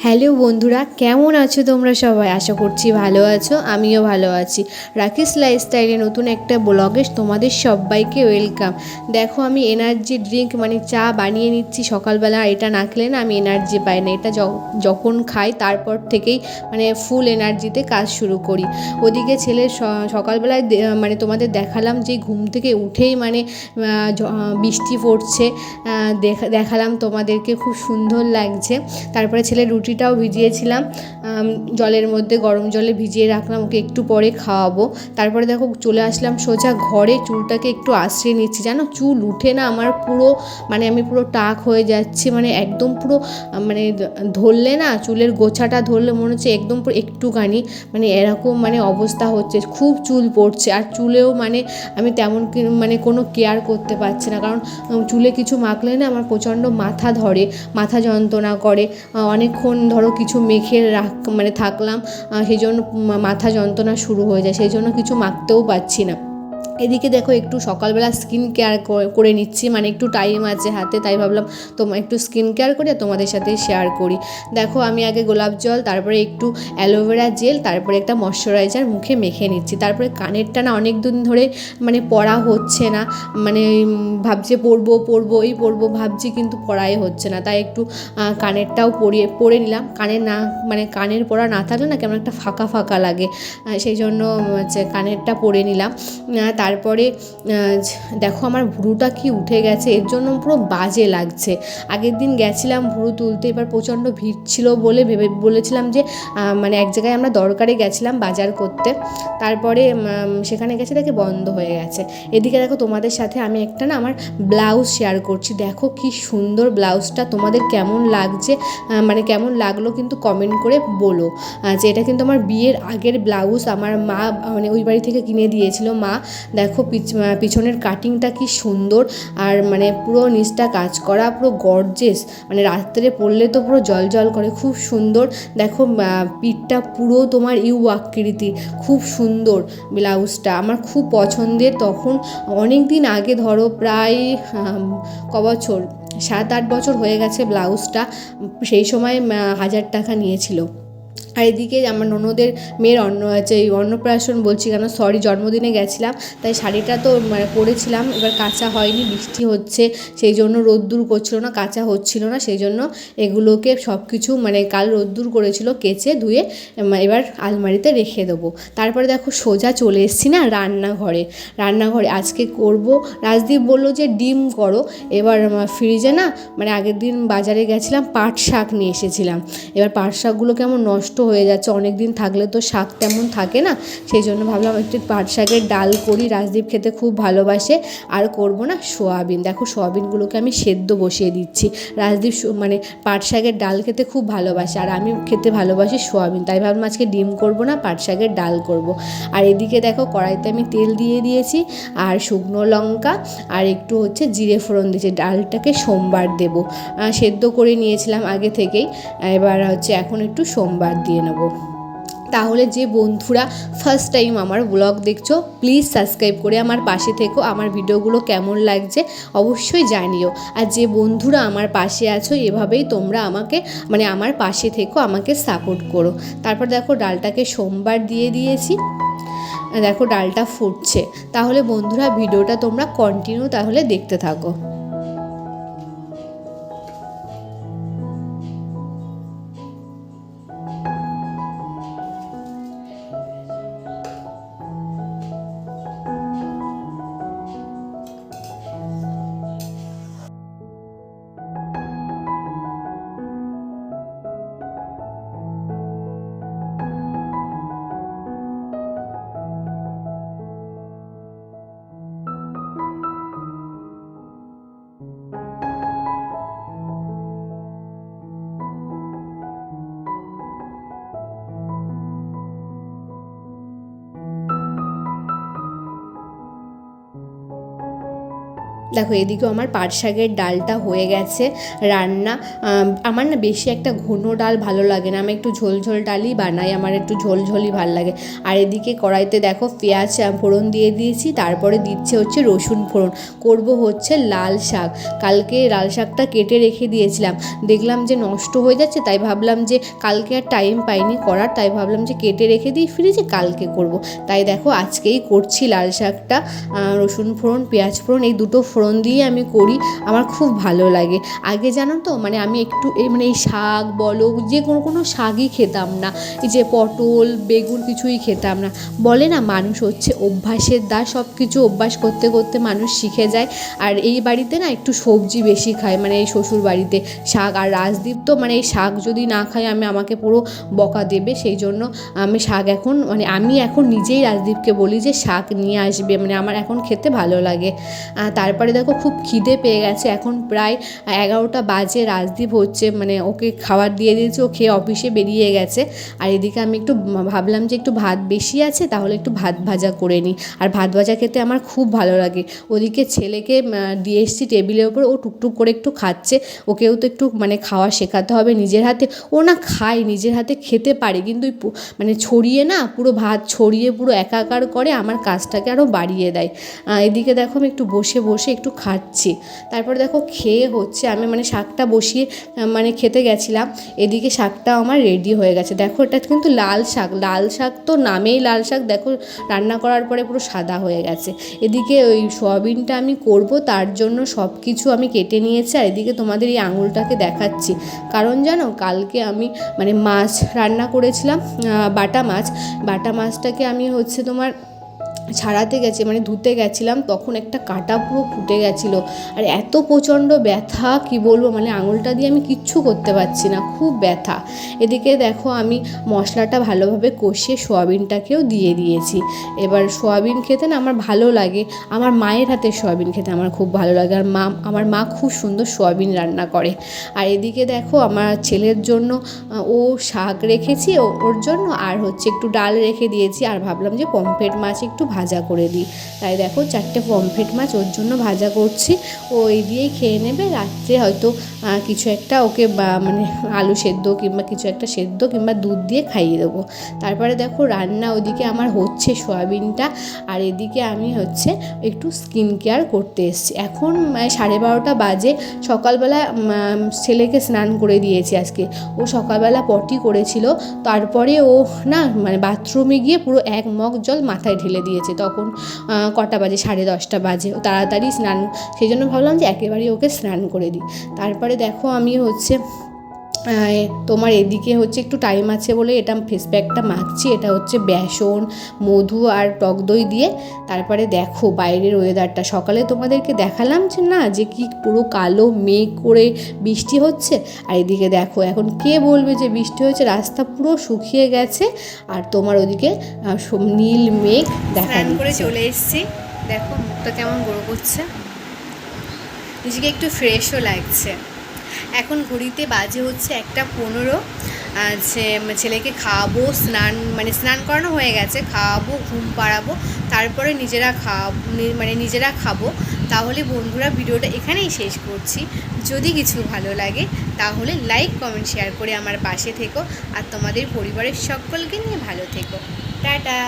Hello বন্ধুরা, কেমন আছো তোমরা সবাই? আশা করছি ভালো আছো, আমিও ভালো আছি। রাকেশ লাইফস্টাইলে নতুন একটা ব্লগে তোমাদের সবাইকে ওয়েলকাম। দেখো, আমি এনার্জি ড্রিঙ্ক মানে চা বানিয়ে নিচ্ছি সকালবেলা। এটা না খেলে না আমি এনার্জি পাই না। এটা যখন খাই তারপর থেকেই মানে ফুল এনার্জিতে কাজ শুরু করি। ওদিকে ছেলে সকালবেলায় মানে তোমাদের দেখালাম যে ঘুম থেকে উঠেই মানে বৃষ্টি পড়ছে, দেখালাম তোমাদেরকে, খুব সুন্দর লাগছে। তারপরে ছেলের রুটিটাও ভিজিয়েছিলাম জলের মধ্যে, গরম জলে ভিজিয়ে রাখলাম, ওকে একটু পরে খাওয়াবো। তারপরে দেখো চলে আসলাম সোজা ঘরে, চুলটাকে একটু আশ্রিয়ে নিচ্ছি। জানো, চুল উঠে না আমার পুরো, মানে আমি পুরো টাক হয়ে যাচ্ছি, মানে একদম পুরো মানে ধরলে না চুলের গোছাটা ধরলে মনে হচ্ছে একদম পুরো একটুখানি, মানে এরকম মানে অবস্থা হচ্ছে, খুব চুল পড়ছে। আর চুলেও মানে আমি তেমন মানে কোনো কেয়ার করতে পারছি না, কারণ চুলে কিছু মাখলে না আমার প্রচণ্ড মাথা ধরে, মাথা যন্ত্রণা করে। অনেকক্ষণ ধরো কিছু মেখে মানে থাকলাম, সেই জন্য মাথা যন্ত্রণা শুরু হয়ে যায়, সেই জন্য কিছু মাখতেও পারছি না। এদিকে দেখো একটু সকালবেলা স্কিন কেয়ার করে নিচ্ছি, মানে একটু টাইম আছে হাতে, তাই ভাবলাম একটু স্কিন কেয়ার করে তোমাদের সাথে শেয়ার করি। দেখো, আমি আগে গোলাপ জল, তারপরে একটু অ্যালোভেরা জেল, তারপরে একটা ময়শ্চারাইজার মুখে মেখে নিচ্ছি। তারপরে কানেরটা না অনেক দিন ধরে মানে পরা হচ্ছে না, মানে ভাবছি পরবো ভাবছি, কিন্তু পরাই হচ্ছে না, তাই একটু কানেরটাও পরে নিলাম। কানের না মানে কানের পরা না থাকলে না কেমন একটা ফাঁকা ফাঁকা লাগে, সেই জন্য হচ্ছে কানেরটা পরে নিলাম। তারপরে দেখো আমার ভুরুটা কি উঠে গেছে, এর জন্য পুরো বাজে লাগছে। আগের দিন গেছিলাম ভুরু তুলতে, এবার প্রচণ্ড ভিড় ছিল বলে বলেছিলাম যে মানে এক জায়গায় আমরা দরকারে গেছিলাম বাজার করতে, তারপরে সেখানে গেছে দেখে বন্ধ হয়ে গেছে। এদিকে দেখো তোমাদের সাথে আমি একটা না আমার ব্লাউজ শেয়ার করছি। দেখো কি সুন্দর ব্লাউজটা, তোমাদের কেমন লাগছে মানে কেমন লাগলো কিন্তু কমেন্ট করে বলো। যে এটা কিন্তু আমার বিয়ের আগের ব্লাউজ, আমার মা মানে ওই বাড়ি থেকে কিনে দিয়েছিল মা। দেখো পিছনের কাটিংটা কি সুন্দর, আর মানে পুরো নিচটা কাজ করা, পুরো গর্জেস, মানে রাত্রে পরলে তো পুরো জল জল করে, খুব সুন্দর। দেখো পিঠটা পুরো তোমার আকৃতি, খুব সুন্দর ব্লাউজটা, আমার খুব পছন্দের। তখন অনেক দিন আগে, ধরো প্রায় কবছর 7-8 বছর হয়ে গেছে ব্লাউজটা, সেই সময় 1000 টাকা নিয়েছিল। আর এদিকে আমার ননদের মেয়ের অন্নপ্রাশন বলছি কেন, সরি, জন্মদিনে গেছিলাম, তাই শাড়িটা তো মানে পরেছিলাম, এবার কাচা হয়নি, বৃষ্টি হচ্ছে, সেই জন্য রোদ্দুর করছিল না, কাচা হচ্ছিল না, সেই জন্য এগুলোকে সব কিছু মানে কাল রোদ্দুর করেছিল, কেচে ধুয়ে এবার আলমারিতে রেখে দেবো। তারপরে দেখো সোজা চলে এসেছি না রান্নাঘরে আজকে করব। রাজদীপ বললো যে ডিম করো। এবার ফ্রিজে না মানে আগের দিন বাজারে গেছিলাম, পাট শাক নিয়ে এসেছিলাম। এবার পাট শাকগুলো কেমন নষ্ট হয়ে যাচ্ছে, অনেক দিন থাকলে তো শাক তেমন থাকে না, সেই জন্য ভাবলাম একটু পাট শাকের ডাল করি, রাজদীপ খেতে খুব ভালোবাসে। আর করব না সোয়াবিন, দেখো সোয়াবিনগুলোকে আমি সেদ্ধ বসিয়ে দিচ্ছি। রাজদীপ মানে পাট শাকের ডাল খেতে খুব ভালোবাসে, আর আমি খেতে ভালোবাসি সোয়াবিন, তাই ভাবলাম আজকে ডিম করব না, পাট শাকের ডাল করব। আর এদিকে দেখো কড়াইতে আমি তেল দিয়ে দিয়েছি, আর শুকনো লঙ্কা আর একটু হচ্ছে জিরে ফোড়ন দিয়েছি। ডালটাকে সোমবার দেবো, সেদ্ধ করে নিয়েছিলাম আগে থেকেই, এবার হচ্ছে এখন একটু সোমবার দিয়ে নেব। তাহলে যে বন্ধুরা ফার্স্ট টাইম আমার ব্লগ দেখছো, প্লিজ সাবস্ক্রাইব করে আমার পাশে থেকো, আমার ভিডিওগুলো কেমন লাগছে অবশ্যই জানিও। আর যে বন্ধুরা আমার পাশে আছো, এভাবেই তোমরা আমাকে মানে আমার পাশে থেকো, আমাকে সাপোর্ট করো। তারপর দেখো ডালটাকে সোমবার দিয়ে দিয়েছি, দেখো ডালটা ফুটছে। তাহলে বন্ধুরা ভিডিওটা তোমরা কন্টিনিউ তাহলে দেখতে থাকো। দেখো এদিকেও আমার পাট শাকের ডালটা হয়ে গেছে রান্না। আমার না বেশি একটা ঘন ডাল ভালো লাগে না, আমি একটু ঝোল ডালই বানাই, আমার একটু ঝোলই ভালো লাগে। আর এদিকে কড়াইতে দেখো পেঁয়াজ ফোড়ন দিয়ে দিয়েছি, তারপরে দিচ্ছে হচ্ছে রসুন ফোড়ন, করব হচ্ছে লাল শাক। কালকে লাল শাকটা কেটে রেখে দিয়েছিলাম, দেখলাম যে নষ্ট হয়ে যাচ্ছে, তাই ভাবলাম যে কালকে আর টাইম পাইনি করার, তাই ভাবলাম যে কেটে রেখে দিই ফ্রিজে, কালকে করব। তাই দেখো আজকেই করছি লাল শাকটা। রসুন ফোড়ন পেঁয়াজ ফোড়ন এই দুটো ফোড়ন দিয়ে আমি করি, আমার খুব ভালো লাগে। আগে জানো তো মানে আমি একটু এই শাক বলো যে কোনো শাকই খেতাম না, এই যে পটল বেগুন কিছুই খেতাম না। বলে না মানুষ হচ্ছে অভ্যাসের দাস, সব কিছু অভ্যাস করতে করতে মানুষ শিখে যায়। আর এই বাড়িতে না একটু সবজি বেশি খায়, মানে এই শ্বশুর বাড়িতে শাক। আর রাজদীপ তো মানে এই শাক যদি না খায় আমাকে পুরো বকা দেবে, সেই জন্য আমি শাক এখন মানে আমি এখন নিজেই রাজদীপকে বলি যে শাক নিয়ে আসবে, মানে আমার এখন খেতে ভালো লাগে। তারপরে দেখো খুব খিদে পেয়ে গেছে, এখন প্রায় 11টা বাজে। রাজদীপ হচ্ছে মানে ওকে খাবার দিয়ে দিয়েছি, ও খেয়ে অফিসে বেরিয়ে গেছে। আর এদিকে আমি একটু ভাবলাম যে একটু ভাত বেশি আছে, তাহলে একটু ভাত ভাজা করে নিই। আর ভাত ভাজা খেতে আমার খুব ভালো লাগে। ওদিকে ছেলেকে দিয়ে এসেছি টেবিলের ওপর, ও টুকটুক করে একটু খাচ্ছে, ওকেও তো একটু মানে খাওয়া শেখাতে হবে নিজের হাতে। ও না খায়, নিজের হাতে খেতে পারে, কিন্তু মানে ছড়িয়ে না পুরো ভাত ছড়িয়ে পুরো একাকার করে, আমার কাজটাকে আরও বাড়িয়ে দেয়। এদিকে দেখো আমি একটু বসে একটু খাচ্ছি। তারপরে দেখো খেয়ে হচ্ছে আমি মানে শাকটা বসিয়ে মানে খেতে গেছিলাম, এদিকে শাকটা আমার রেডি হয়ে গেছে। দেখো এটা কিন্তু লাল শাক তো নামেই লাল শাক, দেখো রান্না করার পরে পুরো সাদা হয়ে গেছে। এদিকে ওই সয়াবিনটা আমি করব, তার জন্য সব কিছু আমি কেটে নিয়েছি। আর এদিকে তোমাদের এই আঙুলটাকে দেখাচ্ছি, কারণ জানো কালকে আমি মানে মাছ রান্না করেছিলাম, বাটা মাছটাকে আমি হচ্ছে তোমার ছাড়াতে গেছি মানে ধুতে গেছিলাম, তখন একটা কাঁটা পুরো ফুটে গেছিলো। আর এত প্রচণ্ড ব্যথা কি বলবো, মানে আঙুলটা দিয়ে আমি কিচ্ছু করতে পারছি না, খুব ব্যথা। এদিকে দেখো আমি মশলাটা ভালোভাবে কষিয়ে সয়াবিনটাকেও দিয়ে দিয়েছি। এবার সয়াবিন খেতে না আমার ভালো লাগে, আমার মায়ের হাতের সয়াবিন খেতে আমার খুব ভালো লাগে। আর আমার মা খুব সুন্দর সয়াবিন রান্না করে। আর এদিকে দেখো আমার ছেলের জন্য ও শাক রেখেছি ওর জন্য, আর হচ্ছে একটু ডাল রেখে দিয়েছি। আর ভাবলাম যে পমফ্রেট মাছ একটু ভাজা করে দিই, তাই দেখো 4টে পমফ্রেট মাছ ওর জন্য ভাজা করছি। ও এই দিয়েই খেয়ে নেবে, রাত্রে হয়তো কিছু একটা ওকে মানে আলু সেদ্ধ কিংবা কিছু একটা সেদ্ধ কিংবা দুধ দিয়ে খাইয়ে দেবো। তারপরে দেখো রান্না ওদিকে আমার হচ্ছে সয়াবিনটা, আর এদিকে আমি হচ্ছে একটু স্কিন কেয়ার করতে এসেছি। এখন 12:30 বাজে। সকালবেলা ছেলেকে স্নান করে দিয়েছি আজকে, ও সকালবেলা পটি করেছিল, তারপরে ও না মানে বাথরুমে গিয়ে পুরো 1 মগ জল মাথায় ঢেলে দিয়েছে। তখন কটা বাজে, 10:30 বাজে। ও তাড়াতাড়ি স্নান, সেই জন্য ভাবলাম যে একেবারেই ওকে স্নান করে দিই। তারপরে দেখো আমি হচ্ছে তোমার এদিকে হচ্ছে একটু টাইম আছে বলে এটা ফেস প্যাকটা মাখছি, এটা হচ্ছে বেসন মধু আর টক দই দিয়ে। তারপরে দেখো বাইরের ওয়েদারটা, সকালে তোমাদেরকে দেখালাম যে না যে কি পুরো কালো মেঘ করে বৃষ্টি হচ্ছে, আর এদিকে দেখো এখন কে বলবে যে বৃষ্টি হচ্ছে, রাস্তা পুরো শুকিয়ে গেছে। আর তোমার ওদিকে নীল মেঘ দেখা করে চলে এসেছি। দেখো মুখটা কেমন গ্লো করছে, নিজেকে একটু ফ্রেশও লাগছে। এখন ঘড়িতে বাজে হচ্ছে 1:15। ছেলেকে খাওয়াবো, স্নান করানো হয়ে গেছে, খাওয়াবো ঘুম পাড়াবো, তারপরে নিজেরা খাবো। তাহলে বন্ধুরা ভিডিওটা এখানেই শেষ করছি। যদি কিছু ভালো লাগে তাহলে লাইক কমেন্ট শেয়ার করে আমার পাশে থেকো, আর তোমাদের পরিবারের সকলকে নিয়ে ভালো থেকো। টাটা।